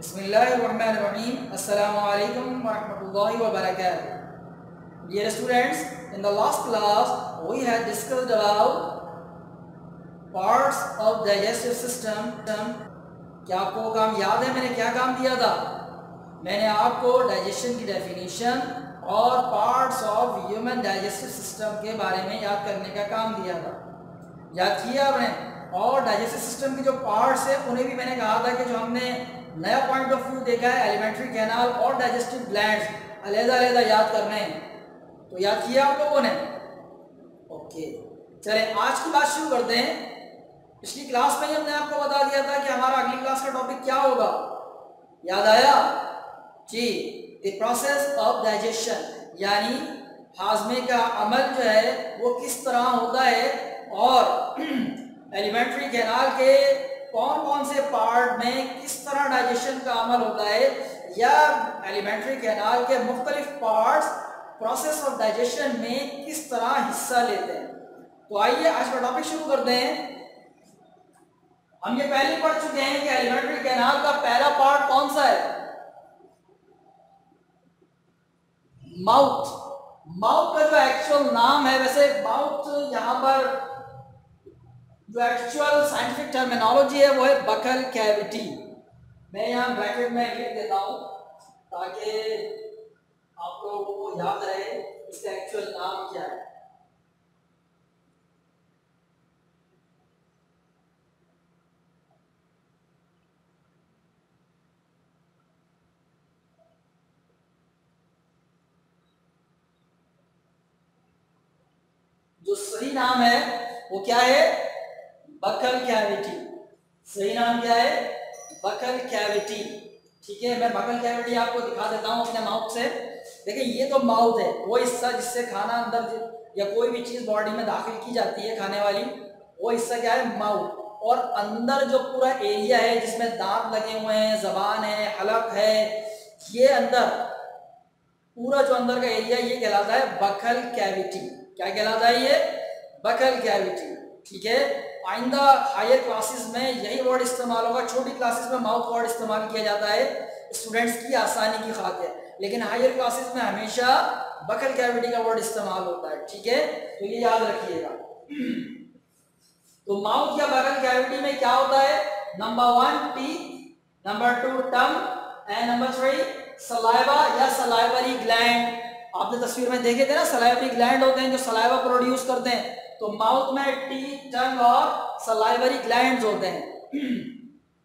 Bismillahirrahmanirrahim. Assalamu alaikum warahmatullahi wabarakatuh. Dear students, in the last class we had discussed about parts of digestive system. क्या आपको काम याद है मैंने क्या काम दिया था? मैंने आपको डाइजेशन की डेफिनेशन और parts of human digestive system के बारे में याद करने का काम दिया था। याद किया आपने? और डाइजेस्टिव सिस्टम के जो पार्ट्स है उन्हें भी मैंने कहा था कि जो हमने नया पॉइंट ऑफ व्यू देखा है एलिमेंट्री कैनाल और डाइजेस्टिव ग्लैंड्स अलग-अलग याद करने हैं। तो याद किया आप लोगों ने? ओके, चले आज की बात शुरू करते हैं। पिछली क्लास में ही हमने आपको बता दिया था कि हमारा अगली क्लास का टॉपिक क्या होगा, याद आया जी? द प्रोसेस ऑफ डाइजेशन, यानी हाजमे का अमल जो है वो किस तरह होता है और एलिमेंट्री कैनाल के कौन कौन से पार्ट में किस तरह डाइजेशन का अमल होता है, या एलिमेंट्री कैनाल के मुख्तलिफ पार्ट्स प्रोसेस ऑफ डाइजेशन में किस तरह हिस्सा लेते हैं। तो आइए आज का टॉपिक शुरू करते हैं। हम ये पहले पढ़ चुके हैं कि एलिमेंट्री कैनाल का पहला पार्ट कौन सा है? माउथ। माउथ का जो एक्चुअल नाम है, वैसे माउथ यहाँ पर जो एक्चुअल साइंटिफिक टर्मिनोलॉजी है वो है बकल कैविटी। मैं यहाँ ब्रैकेट में लिख देता हूँ ताकि आप लोगों को याद रहे इसका एक्चुअल नाम क्या है। जो सही नाम है वो क्या है? Buccal cavity. सही नाम क्या है? Buccal cavity. ठीक है, मैं बकल कैविटी आपको दिखा देता हूं अपने माउथ से। देखिए ये तो माउथ है, वो हिस्सा जिससे खाना अंदर या कोई भी चीज बॉडी में दाखिल की जाती है खाने वाली, वो हिस्सा क्या है? माउथ। और अंदर जो पूरा एरिया है जिसमें दांत लगे हुए हैं, जबान है, हलक है, ये अंदर पूरा जो अंदर का एरिया ये कहलाता है बकल कैविटी। क्या कहलाता है ये? Buccal cavity. ठीक है, आइंदा हायर क्लासेस में यही वर्ड इस्तेमाल होगा। छोटी क्लासेस में माउथ वर्ड इस्तेमाल किया जाता है स्टूडेंट्स की आसानी की खातिर, लेकिन हायर क्लासेस में हमेशा बकल कैविटी का वर्ड इस्तेमाल होता है। ठीक है, तो ये याद रखिएगा। तो माउथ या बकल कैविटी में क्या होता है? Number 1 teeth, number 2 tongue and number 3 saliva या सलाइवरी ग्लैंड। आपने तस्वीर में देखे थे ना, सलाइवरी ग्लैंड होते हैं जो सलाइवा प्रोड्यूस करते हैं। तो माउथ में टीथ, टंग और सलाइवरी ग्लैंड्स होते हैं।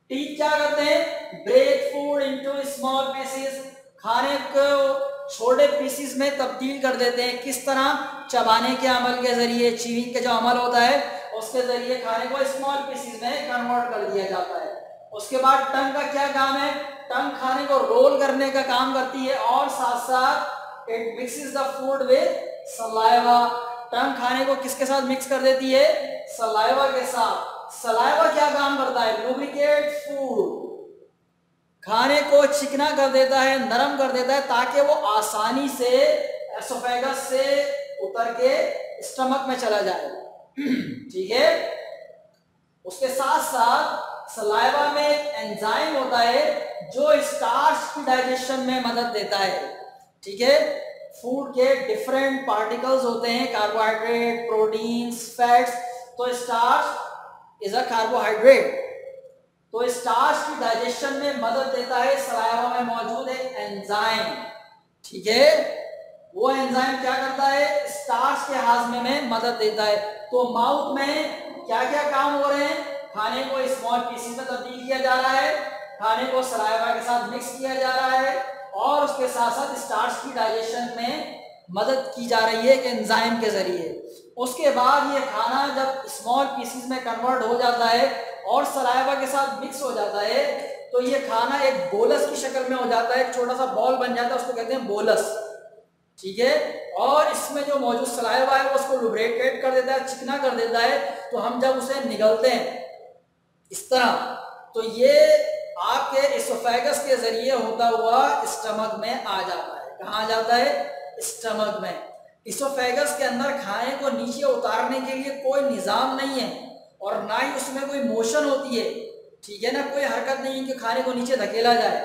टीथ क्या करते हैं? Break food into small pieces. खाने को छोटे पीसेस में तब्दील कर देते हैं। किस तरह? चबाने के अमल के जरिए, चीविंग के जो अमल होता है उसके जरिए खाने को स्मॉल पीसेस में कन्वर्ट कर दिया जाता है। उसके बाद टंग का क्या काम है? टंग खाने को रोल करने का काम करती है और साथ साथ it mixes the food with saliva. Tongue खाने को किसके साथ मिक्स कर देती है? सलाइवा के साथ। सलाइवा क्या काम करता है? लुब्रिकेट फूड, खाने को चिकना कर देता है, नरम कर देता है, ताकि वो आसानी से एसोफेगस से उतर के स्टमक में चला जाए। ठीक है, उसके साथ साथ सलाइवा में एक एंजाइम होता है जो स्टार्च की डाइजेशन में मदद देता है। ठीक है, फूड के डिफरेंट पार्टिकल्स होते हैं, कार्बोहाइड्रेट, प्रोटीन्स, फैट्स। तो स्टार्च इज अ कार्बोहाइड्रेट, तो स्टार्च की डाइजेशन में मदद देता है सलाइवा में मौजूद एक एंजाइम। ठीक है, वो एंजाइम क्या करता है? स्टार्च के हाजमे में मदद देता है। तो माउथ में क्या क्या काम हो रहे हैं? खाने को स्मॉल पीसेस में तब्दील किया जा रहा है, खाने को सलाइवा के साथ मिक्स किया जा रहा है और उसके साथ साथ स्टार्च की डाइजेशन में मदद की जा रही है एक एंजाइम के जरिए। उसके बाद ये खाना जब स्मॉल पीसेस में कन्वर्ट हो जाता है और सलाइवा के साथ मिक्स हो जाता है तो ये खाना एक बोलस की शक्ल में हो जाता है, एक छोटा सा बॉल बन जाता है, उसको कहते हैं बोलस। ठीक है, और इसमें जो मौजूद सलाइवा है वो उसको लुब्रिकेट कर देता है, चिकना कर देता है। तो हम जब उसे निगलते हैं इस तरह, तो ये आपके एसोफेगस के जरिए होता हुआ स्टमक में आ जाता है। कहाँ आ जाता है? स्टमक में। एसोफेगस के अंदर खाने को नीचे उतारने के लिए कोई निजाम नहीं है और ना ही उसमें कोई मोशन होती है। ठीक है ना, कोई हरकत नहीं कि खाने को नीचे धकेला जाए,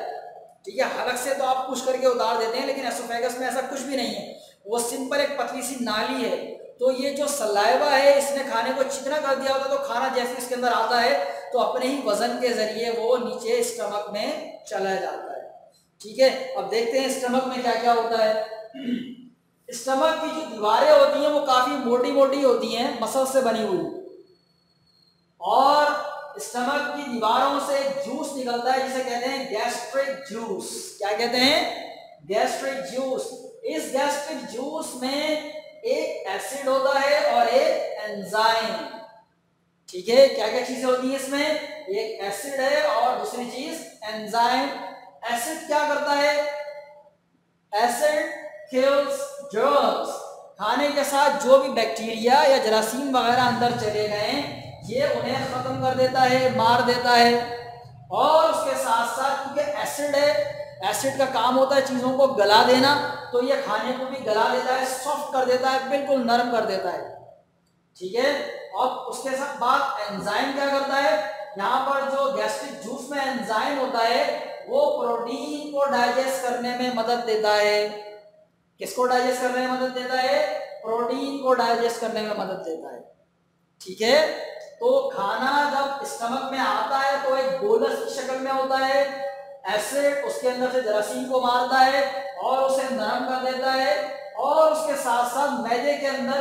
ठीक है। हलक से तो आप पुश करके उतार देते हैं, लेकिन एसोफेगस में ऐसा कुछ भी नहीं है, वो सिंपल एक पतली सी नाली है। तो ये जो सलाइवा है इसने खाने को चिकना कर दिया होता, तो खाना जैसे इसके अंदर आता है तो अपने ही वजन के जरिए वो नीचे स्टमक में चला जाता है, ठीक है। अब देखते हैं स्टमक में क्या क्या होता है। स्टमक की जो दीवारें होती हैं वो काफी मोटी मोटी होती हैं, मसल से बनी हुई, और स्टमक की दीवारों से जूस निकलता है जिसे कहते हैं गैस्ट्रिक जूस। क्या कहते हैं? Gastric juice. इस गैस्ट्रिक जूस में एक एसिड होता है और एक एंजाइम, ठीक है। क्या क्या चीजें होती हैं इसमें? एक एसिड है और दूसरी चीज एंजाइम। एसिड क्या करता है? Acid kills germs. खाने के साथ जो भी बैक्टीरिया या जरासीम वगैरह अंदर चले गए ये उन्हें खत्म कर देता है, मार देता है। और उसके साथ साथ क्योंकि एसिड है, एसिड का काम होता है चीजों को गला देना, तो ये खाने को भी गला देता है, सॉफ्ट कर देता है, बिल्कुल नरम कर देता है, ठीक है। और उसके साथ बाद एंजाइम क्या करता है? यहाँ पर जो गैस्ट्रिक जूस में एंजाइम होता है वो प्रोटीन को डाइजेस्ट करने में मदद देता है। किसको डाइजेस्ट करने में मदद देता है? प्रोटीन को डाइजेस्ट करने में मदद देता है, ठीक है। तो खाना जब स्टमक में आता है तो एक बोलस की शक्ल में होता है, एसिड उसके अंदर से जरासीम को मारता है और उसे नरम कर देता है, और उसके साथ साथ मैदे के अंदर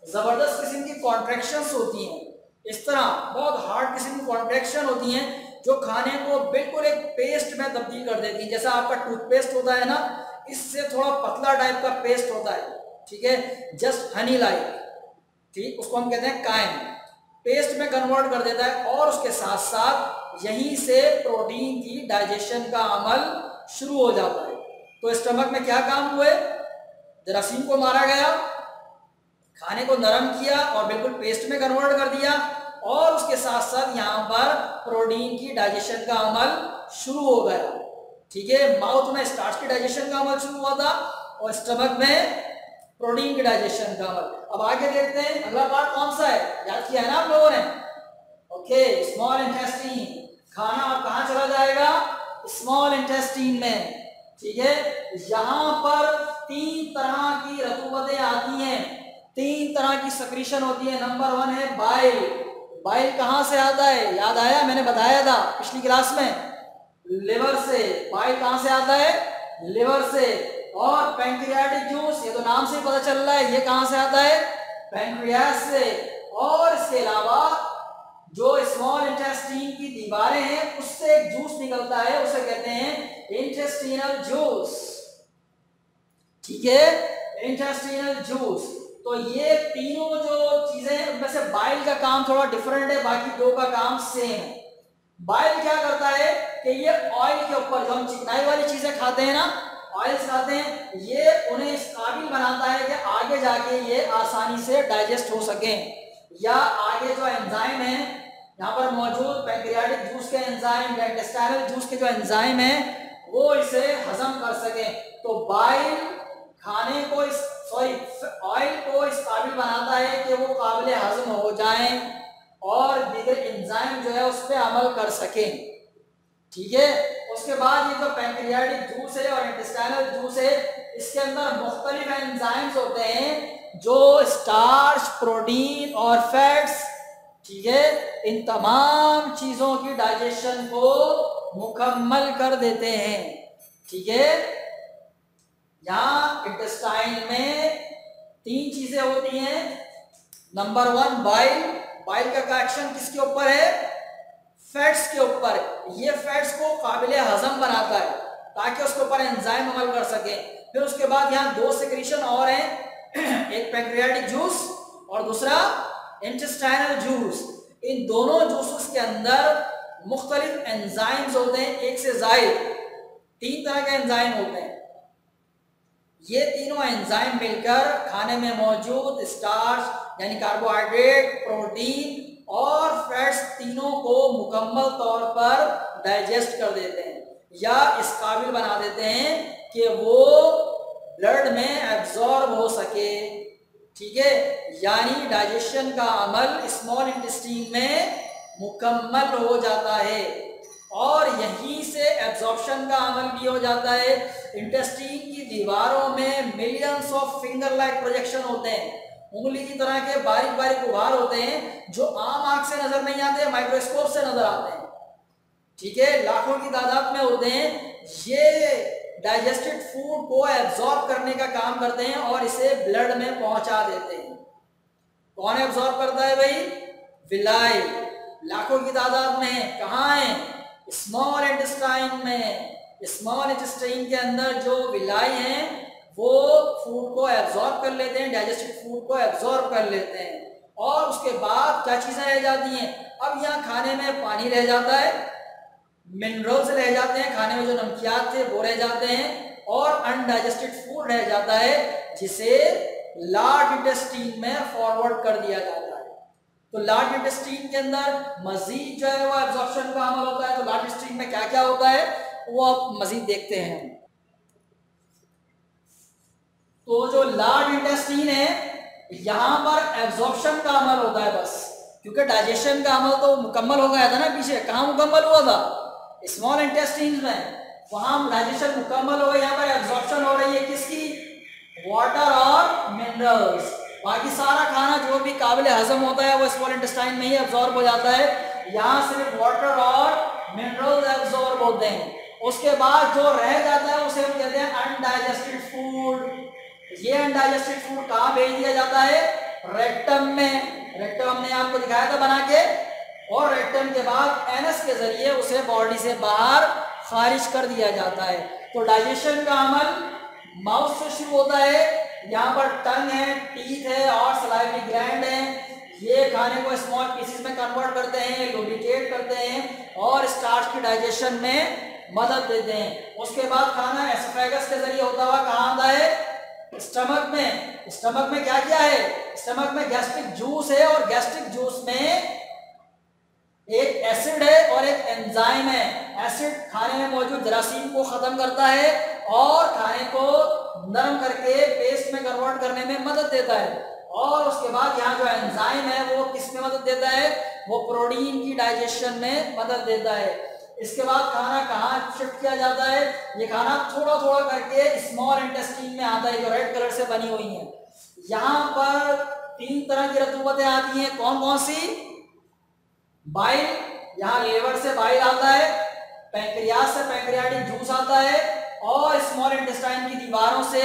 जबरदस्त किस्म की कॉन्ट्रैक्शंस होती हैं, इस तरह बहुत हार्ड किस्म की कॉन्ट्रैक्शन होती हैं जो खाने को बिल्कुल एक पेस्ट में तब्दील कर देती हैं। जैसा आपका टूथपेस्ट होता है ना, इससे थोड़ा पतला टाइप का पेस्ट होता है, ठीक है, जस्ट हनी लाइक, ठीक, उसको हम कहते हैं काइन, पेस्ट में कन्वर्ट कर देता है। और उसके साथ साथ यहीं से प्रोटीन की डाइजेशन का अमल शुरू हो जाता है। तो स्टमक में क्या काम हुए? जरासीम को मारा गया, खाने को नरम किया और बिल्कुल पेस्ट में कन्वर्ट कर दिया, और उसके साथ साथ यहाँ पर प्रोटीन की डाइजेशन का अमल शुरू हो गया, ठीक है। माउथ में स्टार्च की डाइजेशन का अमल शुरू हुआ था और स्टमक में प्रोटीन की डाइजेशन का अमल। अब आगे देखते हैं अगला पार्ट कौन सा है, याद किया है ना आप लोगों ने? Okay, small intestine. खाना अब कहाँ चला जाएगा? स्मॉल इंटेस्टीन में, ठीक है। यहाँ पर 3 तरह की रतूबतें आती हैं, 3 तरह की सक्रीशन होती है। नंबर 1 है बाइल। बाइल कहाँ से आता है? याद आया? मैंने बताया था पिछली क्लास में, लिवर से। बाइल कहाँ से आता है? लिवर से। और पैंक्रियाटिक जूस, ये तो नाम से ही पता चल रहा है, ये कहाँ से आता है? पैंक्रियास से। और इसके अलावा जो स्मॉल इंटेस्टीन की दीवारें हैं उससे एक जूस निकलता है, उसे कहते हैं इंटेस्टिनल जूस, ठीक है, इंटेस्टिनल जूस। तो ये तीनों जो चीजें उनमें से बाइल का काम थोड़ा डिफरेंट है, बाकी दो का काम सेम है। बाइल क्या करता है कि ये ऑयल के ऊपर जो हम चिकनाई वाली चीजें खाते हैं ना, ऑयल्स खाते हैं, ये उन्हें इस काबिल बनाता है कि आगे जाके ये आसानी से डाइजेस्ट हो सके, या आगे जो एंजाइम है यहाँ पर मौजूद पैंक्रियाटिक जूस के एंजाइम या इंटेस्टाइनल जूस के जो एंजाइम है वो इसे हजम कर सके। तो बाइल खाने को ऑयल को इस काबिल बनाता है कि वो काबिल हजम हो जाए और दीगर एंजाइम जो है उस पर अमल कर सके, ठीक है। उसके बाद ये जो पैंक्रियाटिक जूस है और इंटेस्टाइनल जूस है, इसके अंदर मुख्तलिफ एंजाइम्स होते हैं जो स्टार्च, प्रोटीन और फैट्स, ठीक है, इन तमाम चीजों की डाइजेशन को मुकम्मल कर देते हैं, ठीक है। यहाँ इंटेस्टाइन में 3 चीजें होती हैं। Number 1 bile. बाइल का एक्शन किसके ऊपर है? फैट्स के ऊपर। ये फैट्स को काबिल हजम बनाता है ताकि उसके ऊपर एंजाइम अमल कर सके। फिर उसके बाद यहाँ 2 सेक्रेशन और हैं, एक पैंक्रियाटिक जूस और दूसरा इंटेस्टाइनल जूस। इन दोनों जूसेस के अंदर मुख्तलिफ एंजाइम्स होते हैं, एक से ज्यादा 3 तरह के एंजाइम होते हैं। ये तीनों एंजाइम मिलकर खाने में मौजूद स्टार्च यानी कार्बोहाइड्रेट, प्रोटीन और फैट्स तीनों को मुकम्मल तौर पर डाइजेस्ट कर देते हैं या इस काबिल बना देते हैं कि वो ब्लड में एब्जॉर्ब हो सके, ठीक है। यानी डाइजेशन का अमल स्मॉल इंटेस्टाइन में मुकम्मल हो जाता है और यहीं से एब्जॉर्प्शन का अमल भी हो जाता है। इंटेस्टाइन की दीवारों में millions of finger like projection होते हैं, उंगली की तरह के बारीक बारीक उभार होते हैं जो आम आंख से नजर नहीं आते, माइक्रोस्कोप से नजर आते हैं। ठीक है, लाखों की तादाद में होते हैं। ये डाइजेस्टेड फूड को एब्जॉर्ब करने का काम करते हैं और इसे ब्लड में पहुंचा देते हैं। कौन एब्जॉर्ब करता है भाई? विलाई। लाखों की तादाद में है। कहाँ है? स्मॉल इंटेस्टाइन में। स्मॉल इंटेस्टाइन के अंदर जो विलाई हैं वो फूड को एब्जॉर्ब कर लेते हैं, डाइजेस्टेड फूड को एब्जॉर्ब कर लेते हैं। और उसके बाद क्या चीजें रह जाती हैं? अब यहाँ खाने में पानी रह जाता है, मिनरल्स रह जाते हैं, खाने में जो नमकियात थे वो रह जाते हैं, और अनडाइजेस्टेड फूड रह जाता है जिसे लार्ज इंटेस्टाइन में फॉरवर्ड कर दिया जाता है। तो लार्ज इंटेस्टाइन के अंदर मजीद जो है वो एब्जॉर्प्शन का अमल होता है। तो लार्ज इंटेस्टाइन में क्या क्या होता है वो आप मजीद देखते हैं। तो जो लार्ज इंटेस्टाइन है यहां पर एब्जॉर्प्शन का अमल होता है बस, क्योंकि डाइजेशन का अमल तो मुकम्मल हो गया था ना पीछे। कहां मुकम्मल हुआ था? स्मॉल इंटेस्टाइन में। वहां डाइजेशन मुकम्मल हो गया, यहाँ पर एब्जॉर्प्शन हो रही है किसकी? वाटर और मिनरल्स। बाकी सारा खाना जो भी काबिल हजम होता है वो स्मॉल इंटेस्टाइन में ही एब्जॉर्ब हो जाता है। यहाँ सिर्फ वाटर और मिनरल्स एब्जॉर्ब होते हैं। उसके बाद जो रह जाता है उसे हम कहते हैं अनडाइजेस्टेड फूड। ये अनडाइजेस्टेड फूड कहाँ भेज दिया जाता है? रेक्टम में। रेक्टम हमने आपको दिखाया था बना के, और रेक्टम के बाद एनस के जरिए उसे बॉडी से बाहर खारिज कर दिया जाता है। तो डाइजेशन का अमल माउथ से शुरू होता है। यहाँ पर टंग है, टीथ है और सलाइवरी ग्लैंड है। ये खाने को स्मॉल पीसेस में कन्वर्ट करते हैं, लुब्रिकेट करते हैं और स्टार्च की डाइजेशन में मदद देते हैं। उसके बाद खाना एसोफेगस के जरिए होता हुआ कहाँ आता है? स्टमक में। स्टमक में क्या क्या है? स्टमक में गैस्ट्रिक जूस है, और गैस्ट्रिक जूस में एक एसिड है और एक एंजाइम है। एसिड खाने में मौजूद जरासीम को खत्म करता है और खाने को नरम करके पेस्ट में कन्वर्ट करने में मदद देता है। और उसके बाद यहाँ जो एंजाइम है वो किस में मदद देता है? वो प्रोटीन की डाइजेशन में मदद देता है। इसके बाद खाना कहाँ शिफ्ट किया जाता है? ये खाना थोड़ा थोड़ा करके स्मॉल इंटेस्टाइन में आता है जो रेड कलर से बनी हुई है। यहाँ पर 3 तरह की रतूबतें आती हैं। कौन कौन सी? बाइल, यहाँ लीवर से बाइल आता है, पैंक्रियास से पैंक्रियाटिक जूस आता है, और स्मॉल इंटेस्टाइन की दीवारों से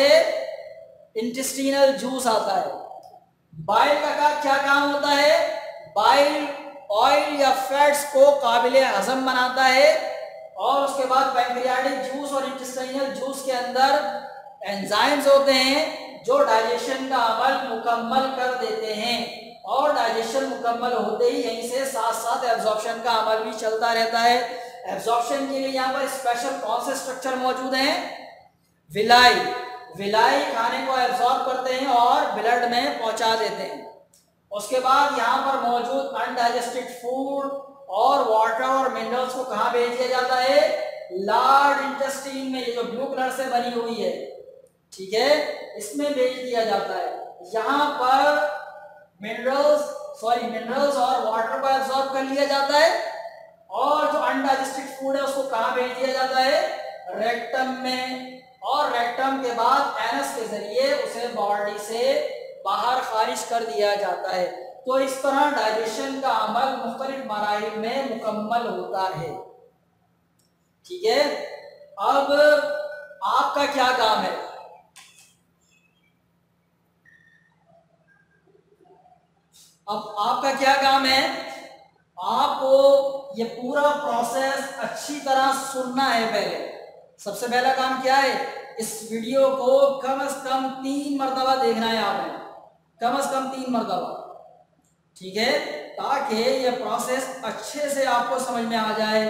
इंटेस्टिनल जूस आता है। बाइल का क्या काम होता है? बाइल ऑयल या फैट्स को काबिल हजम बनाता है, और उसके बाद पैंक्रियाटिक जूस और इंटेस्टाइनल जूस के अंदर एंजाइम्स होते हैं जो डाइजेशन का अमल मुकम्मल कर देते हैं। और डाइजेशन मुकम्मल होते ही यहीं से साथ साथ एब्जॉर्प्शन का अमल भी चलता रहता है। एब्जॉर्प्शन के लिए यहाँ पर स्पेशल कौन से स्ट्रक्चर मौजूद हैं? विलाई। विलाई खाने को एब्जॉर्ब करते हैं और ब्लड में पहुंचा देते हैं। उसके बाद यहाँ पर मौजूद अनडाइजेस्टेड फूड और वाटर और मिनरल्स को कहाँ भेज दिया जाता है? लार्ज इंटेस्टाइन में, ये जो ब्लू कलर से बनी हुई है, ठीक है, इसमें भेज दिया जाता है। यहाँ पर मिनरल्स और वाटर को एब्जॉर्ब कर लिया जाता है, और जो अनडाइजेस्टेड फूड है उसको कहाँ भेज दिया जाता है? रेक्टम में। और रेक्टम के बाद एनस के जरिए उसे बॉडी से बाहर खारिज कर दिया जाता है। तो इस तरह डाइजेशन का अमल मुख्तलिफ मराहिल में मुकम्मल होता है। ठीक है, अब आपका क्या काम है? अब आपका क्या काम है? आपको ये पूरा प्रोसेस अच्छी तरह सुनना है। पहले सबसे पहला काम क्या है? इस वीडियो को कम से कम 3 मरतबा देखना है आपने, कम से कम 3 मरतबा, ठीक है, ताकि ये प्रोसेस अच्छे से आपको समझ में आ जाए।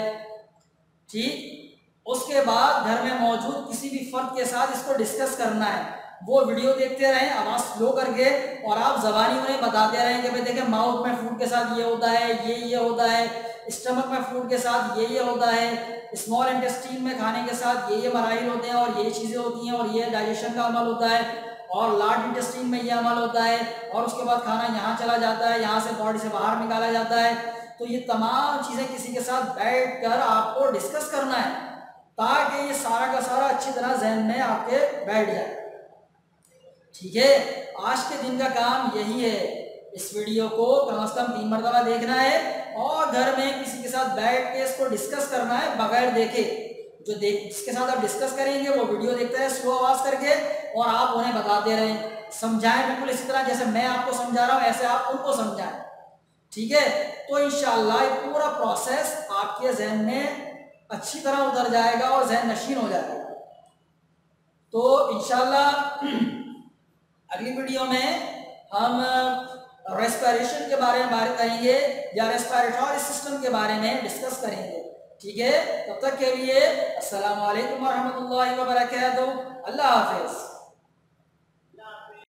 ठीक, उसके बाद घर में मौजूद किसी भी फर्द के साथ इसको डिस्कस करना है। वो वीडियो देखते रहें आवाज स्लो करके, और आप जबानी उन्हें बताते रहें कि भाई देखें माउथ में फूड के साथ ये होता है, ये होता है, स्टमक में फूड के साथ ये होता है, स्मॉल इंटेस्टाइन में खाने के साथ ये मराहिल होते हैं और ये चीज़ें होती हैं, और ये डाइजेशन का अमल होता है, और लार्ज इंटेस्टाइन में ये अमल होता है, और उसके बाद खाना यहाँ चला जाता है, यहाँ से बॉडी से बाहर निकाला जाता है। तो ये तमाम चीज़ें किसी के साथ बैठकर आपको डिस्कस करना है ताकि ये सारा का सारा अच्छी तरह जहन में आपके बैठ जाए। ठीक है, आज के दिन का काम यही है, इस वीडियो को कम से कम 3 मरतबा देखना है और घर में किसी के साथ बैठ के इसको डिस्कस करना है बगैर देखे। जिसके साथ आप डिस्कस करेंगे वो वीडियो देखता है स्लो आवाज करके और आप उन्हें बताते रहें, समझाएं बिल्कुल इसी तरह जैसे मैं आपको समझा रहा हूं ऐसे आप उनको समझाएं। ठीक है, तो इंशाअल्लाह ये पूरा प्रोसेस आपके जहन में अच्छी तरह उतर जाएगा और जहन नशीन हो जाएगा। तो इंशाअल्लाह अगली वीडियो में हम रेस्पिरेशन के बारे में बात करेंगे या रेस्पिरेटरी सिस्टम के बारे में डिस्कस करेंगे। ठीक है, तब तक के लिए अस्सलाम वालेकुम व रहमतुल्लाहि व बरकातहू। अल्लाह हाफिज।